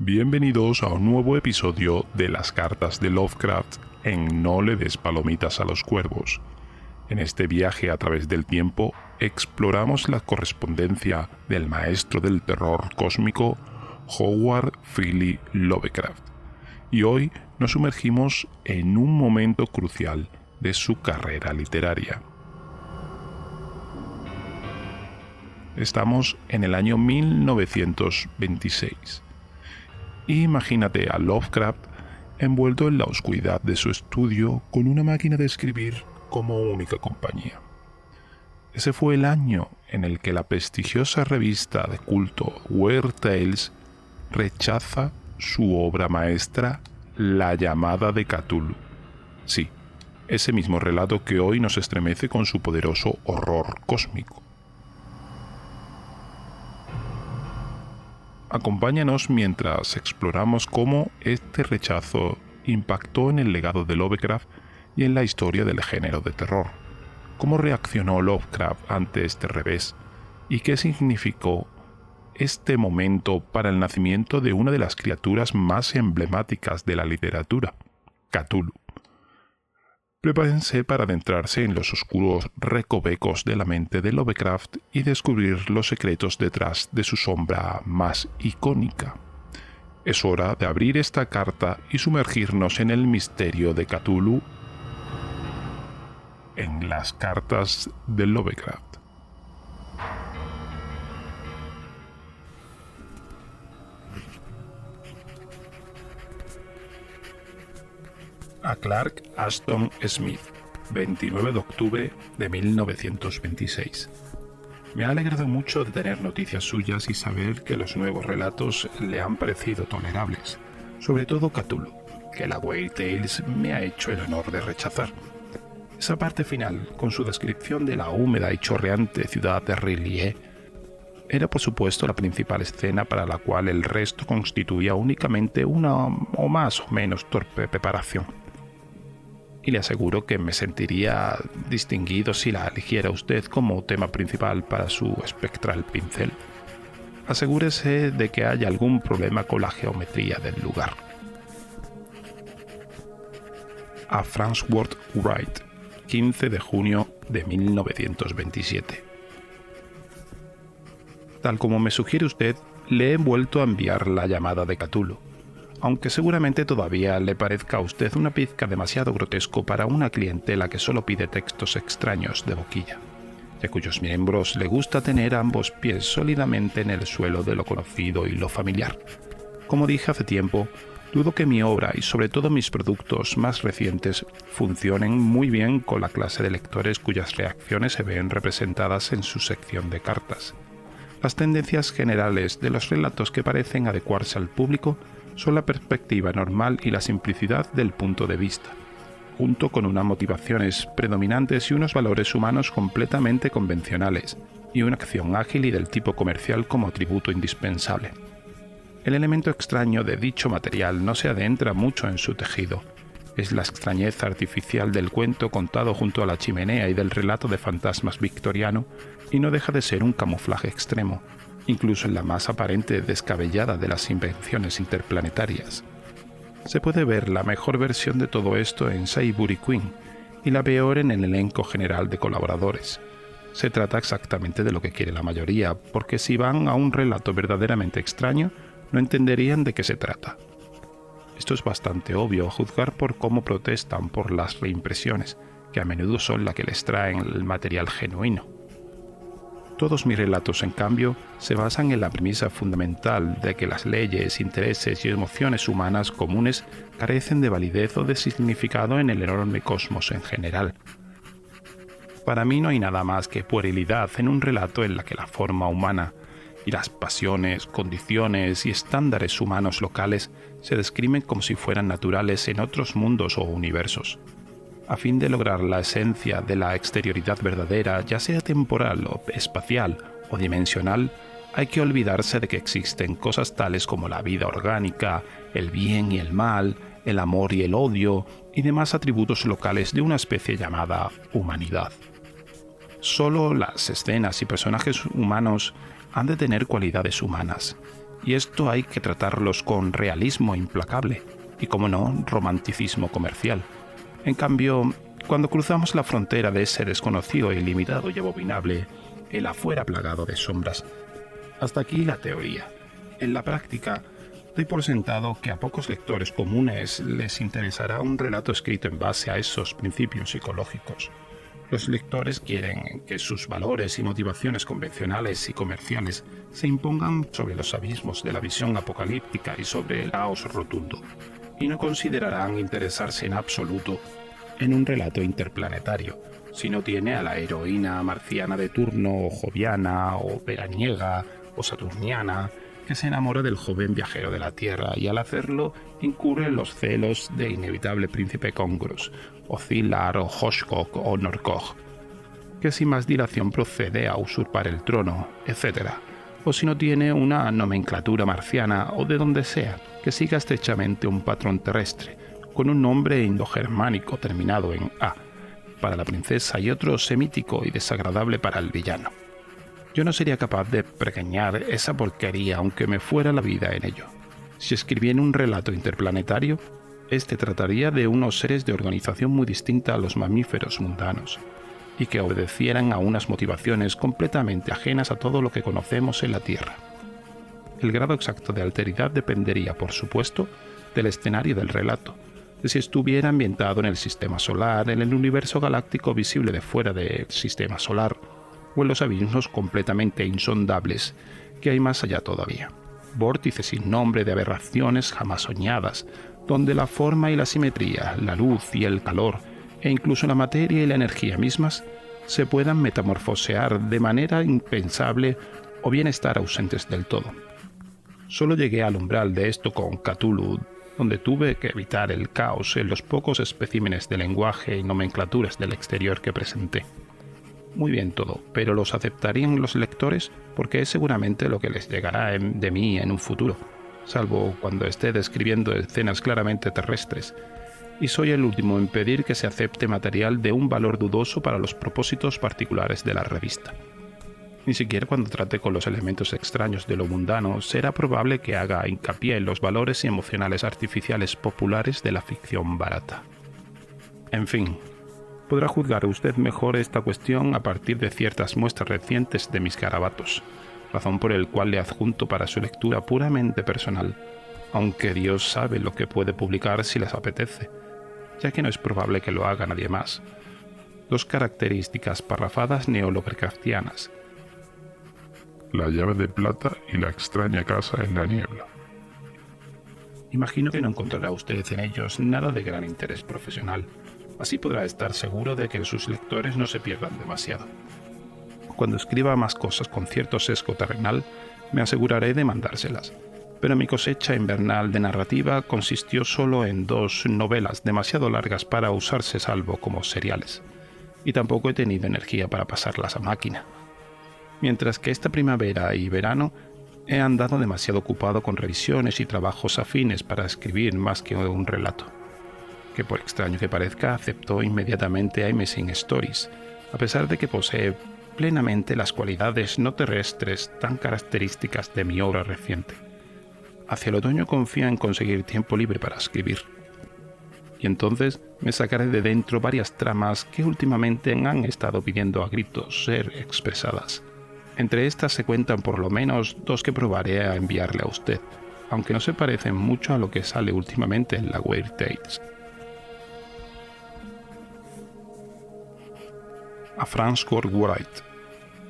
Bienvenidos a un nuevo episodio de las cartas de Lovecraft en No le des palomitas a los cuervos. En este viaje a través del tiempo exploramos la correspondencia del maestro del terror cósmico Howard Philly Lovecraft. Y hoy nos sumergimos en un momento crucial de su carrera literaria. Estamos en el año 1926. Imagínate a Lovecraft envuelto en la oscuridad de su estudio con una máquina de escribir como única compañía. Ese fue el año en el que la prestigiosa revista de culto Weird Tales rechaza su obra maestra La llamada de Cthulhu. Sí, ese mismo relato que hoy nos estremece con su poderoso horror cósmico. Acompáñanos mientras exploramos cómo este rechazo impactó en el legado de Lovecraft y en la historia del género de terror. Cómo reaccionó Lovecraft ante este revés y qué significó este momento para el nacimiento de una de las criaturas más emblemáticas de la literatura, Cthulhu. Prepárense para adentrarse en los oscuros recovecos de la mente de Lovecraft y descubrir los secretos detrás de su sombra más icónica. Es hora de abrir esta carta y sumergirnos en el misterio de Cthulhu en las cartas de Lovecraft. A Clark Ashton Smith, 29 de octubre de 1926. Me ha alegrado mucho de tener noticias suyas y saber que los nuevos relatos le han parecido tolerables, sobre todo Cthulhu, que la Weird Tales me ha hecho el honor de rechazar. Esa parte final, con su descripción de la húmeda y chorreante ciudad de R'lyeh, era por supuesto la principal escena para la cual el resto constituía únicamente una o más o menos torpe preparación. Y le aseguro que me sentiría distinguido si la eligiera usted como tema principal para su espectral pincel. Asegúrese de que haya algún problema con la geometría del lugar. A Farnsworth Wright, 15 de junio de 1927. Tal como me sugiere usted, le he vuelto a enviar La llamada de Cthulhu, aunque seguramente todavía le parezca a usted una pizca demasiado grotesco para una clientela que solo pide textos extraños de boquilla, y a cuyos miembros le gusta tener ambos pies sólidamente en el suelo de lo conocido y lo familiar. Como dije hace tiempo, dudo que mi obra y sobre todo mis productos más recientes funcionen muy bien con la clase de lectores cuyas reacciones se ven representadas en su sección de cartas. Las tendencias generales de los relatos que parecen adecuarse al público son la perspectiva normal y la simplicidad del punto de vista, junto con unas motivaciones predominantes y unos valores humanos completamente convencionales, y una acción ágil y del tipo comercial como atributo indispensable. El elemento extraño de dicho material no se adentra mucho en su tejido. Es la extrañeza artificial del cuento contado junto a la chimenea y del relato de fantasmas victoriano, y no deja de ser un camuflaje extremo, incluso en la más aparente descabellada de las invenciones interplanetarias. Se puede ver la mejor versión de todo esto en Saibury Queen y la peor en el elenco general de colaboradores. Se trata exactamente de lo que quiere la mayoría, porque si van a un relato verdaderamente extraño, no entenderían de qué se trata. Esto es bastante obvio a juzgar por cómo protestan por las reimpresiones, que a menudo son las que les traen el material genuino. Todos mis relatos, en cambio, se basan en la premisa fundamental de que las leyes, intereses y emociones humanas comunes carecen de validez o de significado en el enorme cosmos en general. Para mí no hay nada más que puerilidad en un relato en la que la forma humana y las pasiones, condiciones y estándares humanos locales se describen como si fueran naturales en otros mundos o universos. A fin de lograr la esencia de la exterioridad verdadera, ya sea temporal o espacial o dimensional, hay que olvidarse de que existen cosas tales como la vida orgánica, el bien y el mal, el amor y el odio y demás atributos locales de una especie llamada humanidad. Solo las escenas y personajes humanos han de tener cualidades humanas, y esto hay que tratarlos con realismo implacable y, como no, romanticismo comercial. En cambio, cuando cruzamos la frontera de ese desconocido, ilimitado y abominable, el afuera plagado de sombras. Hasta aquí la teoría. En la práctica, doy por sentado que a pocos lectores comunes les interesará un relato escrito en base a esos principios psicológicos. Los lectores quieren que sus valores y motivaciones convencionales y comerciales se impongan sobre los abismos de la visión apocalíptica y sobre el caos rotundo, y no considerarán interesarse en absoluto en un relato interplanetario, si no tiene a la heroína marciana de turno, o joviana, o veraniega, o saturniana, que se enamora del joven viajero de la Tierra y al hacerlo incurre en los celos de inevitable príncipe Congros, o Zilar, o Hoshkok, o Norkog, que sin más dilación procede a usurpar el trono, etc. O si no tiene una nomenclatura marciana o de donde sea, que siga estrechamente un patrón terrestre, con un nombre indogermánico terminado en A, para la princesa y otro semítico y desagradable para el villano. Yo no sería capaz de pregañar esa porquería aunque me fuera la vida en ello. Si escribiera un relato interplanetario, este trataría de unos seres de organización muy distinta a los mamíferos mundanos, y que obedecieran a unas motivaciones completamente ajenas a todo lo que conocemos en la Tierra. El grado exacto de alteridad dependería, por supuesto, del escenario del relato, de si estuviera ambientado en el sistema solar, en el universo galáctico visible de fuera del sistema solar, o en los abismos completamente insondables que hay más allá todavía. Vórtices sin nombre de aberraciones jamás soñadas, donde la forma y la simetría, la luz y el calor, e incluso la materia y la energía mismas, se puedan metamorfosear de manera impensable o bien estar ausentes del todo. Solo llegué al umbral de esto con Cthulhu, donde tuve que evitar el caos en los pocos especímenes de lenguaje y nomenclaturas del exterior que presenté. Muy bien todo, pero ¿los aceptarían los lectores? Porque es seguramente lo que les llegará de mí en un futuro, salvo cuando esté describiendo escenas claramente terrestres, y soy el último en pedir que se acepte material de un valor dudoso para los propósitos particulares de la revista. Ni siquiera cuando trate con los elementos extraños de lo mundano será probable que haga hincapié en los valores emocionales artificiales populares de la ficción barata. En fin, podrá juzgar usted mejor esta cuestión a partir de ciertas muestras recientes de mis garabatos, razón por el cual le adjunto para su lectura puramente personal, aunque Dios sabe lo que puede publicar si les apetece, ya que no es probable que lo haga nadie más. 2 características parrafadas neolovecraftianas: La llave de plata y la extraña casa en la niebla. Imagino que no encontrará usted en ellos nada de gran interés profesional. Así podrá estar seguro de que sus lectores no se pierdan demasiado. Cuando escriba más cosas con cierto sesgo terrenal, me aseguraré de mandárselas, pero mi cosecha invernal de narrativa consistió solo en 2 novelas demasiado largas para usarse salvo como seriales, y tampoco he tenido energía para pasarlas a máquina. Mientras que esta primavera y verano he andado demasiado ocupado con revisiones y trabajos afines para escribir más que un relato, que por extraño que parezca aceptó inmediatamente a Amazing Stories, a pesar de que posee plenamente las cualidades no terrestres tan características de mi obra reciente. Hacia el otoño confío en conseguir tiempo libre para escribir, y entonces me sacaré de dentro varias tramas que últimamente han estado pidiendo a gritos ser expresadas. Entre estas se cuentan por lo menos 2 que probaré a enviarle a usted, aunque no se parecen mucho a lo que sale últimamente en la Weird Tales. A Franz Kurt Wright,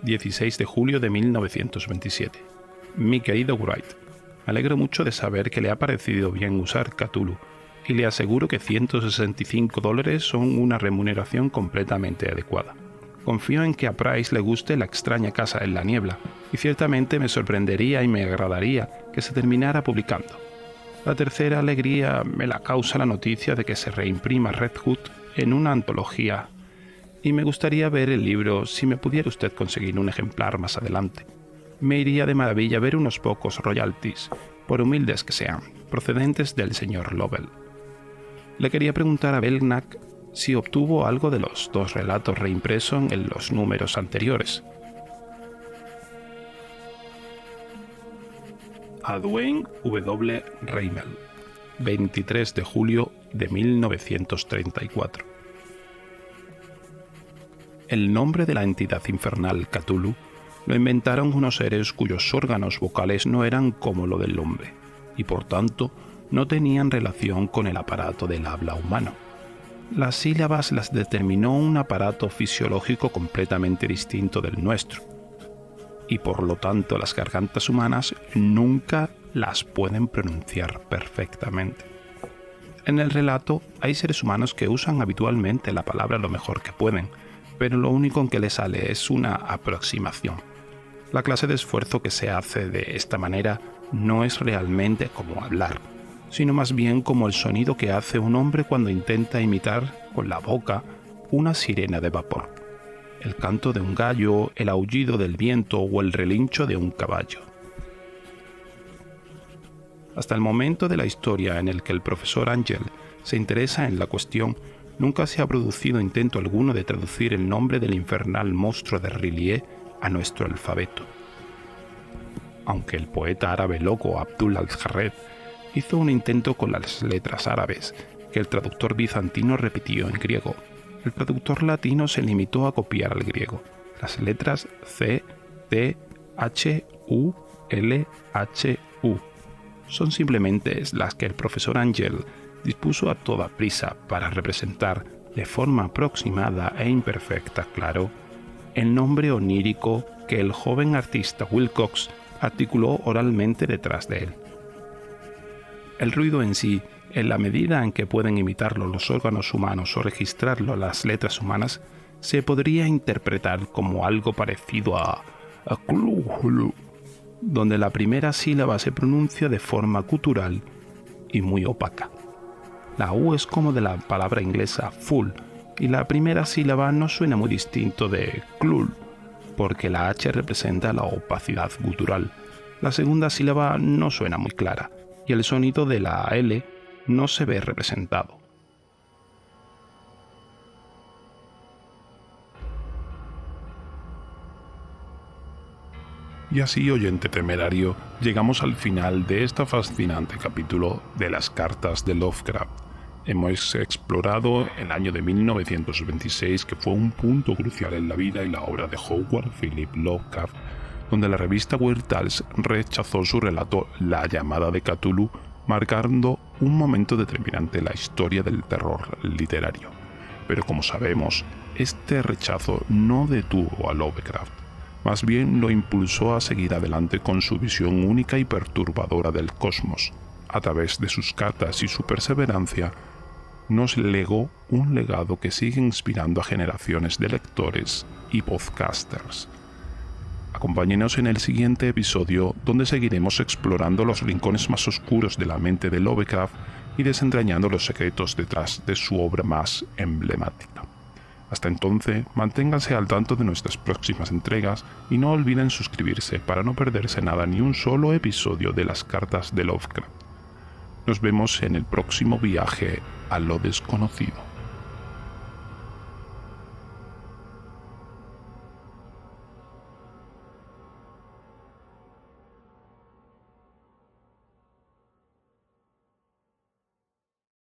16 de julio de 1927. Mi querido Wright, me alegro mucho de saber que le ha parecido bien usar Cthulhu, y le aseguro que $165 son una remuneración completamente adecuada. Confío en que a Price le guste La extraña casa en la niebla, y ciertamente me sorprendería y me agradaría que se terminara publicando. La tercera alegría me la causa la noticia de que se reimprima Red Hood en una antología, y me gustaría ver el libro si me pudiera usted conseguir un ejemplar más adelante. Me iría de maravilla ver unos pocos royalties, por humildes que sean, procedentes del señor Lovell. Le quería preguntar a Belknap si obtuvo algo de los 2 relatos reimpresos en los números anteriores. a Dwayne W. Reimel, 23 de julio de 1934. El nombre de la entidad infernal Cthulhu lo inventaron unos seres cuyos órganos vocales no eran como lo del hombre, y por tanto no tenían relación con el aparato del habla humano. Las sílabas las determinó un aparato fisiológico completamente distinto del nuestro, y por lo tanto las gargantas humanas nunca las pueden pronunciar perfectamente. En el relato hay seres humanos que usan habitualmente la palabra lo mejor que pueden, pero lo único que les sale es una aproximación. La clase de esfuerzo que se hace de esta manera no es realmente como hablar, sino más bien como el sonido que hace un hombre cuando intenta imitar con la boca una sirena de vapor, el canto de un gallo, el aullido del viento o el relincho de un caballo. Hasta el momento de la historia en el que el profesor Angel se interesa en la cuestión, nunca se ha producido intento alguno de traducir el nombre del infernal monstruo de Rillier a nuestro alfabeto. Aunque el poeta árabe loco Abdul al-Jarred hizo un intento con las letras árabes, que el traductor bizantino repitió en griego, el traductor latino se limitó a copiar al griego las letras C, T, H, U, L, H, U. Son simplemente las que el profesor Angel dispuso a toda prisa para representar de forma aproximada e imperfecta, claro, el nombre onírico que el joven artista Wilcox articuló oralmente detrás de él. El ruido en sí, en la medida en que pueden imitarlo los órganos humanos o registrarlo las letras humanas, se podría interpretar como algo parecido a Cthulhu, donde la primera sílaba se pronuncia de forma gutural y muy opaca. La U es como de la palabra inglesa full, y la primera sílaba no suena muy distinto de clul, porque la H representa la opacidad gutural. La segunda sílaba no suena muy clara, y el sonido de la L no se ve representado. Y así, oyente temerario, llegamos al final de este fascinante capítulo de las cartas de Lovecraft. Hemos explorado el año de 1926, que fue un punto crucial en la vida y la obra de Howard Philip Lovecraft, donde la revista Weird Tales rechazó su relato La llamada de Cthulhu, marcando un momento determinante en la historia del terror literario. Pero como sabemos, este rechazo no detuvo a Lovecraft. Más bien lo impulsó a seguir adelante con su visión única y perturbadora del cosmos. A través de sus cartas y su perseverancia, nos legó un legado que sigue inspirando a generaciones de lectores y podcasters. Acompáñenos en el siguiente episodio, donde seguiremos explorando los rincones más oscuros de la mente de Lovecraft y desentrañando los secretos detrás de su obra más emblemática. Hasta entonces, manténganse al tanto de nuestras próximas entregas y no olviden suscribirse para no perderse nada, ni un solo episodio de las cartas de Lovecraft. Nos vemos en el próximo viaje a lo desconocido.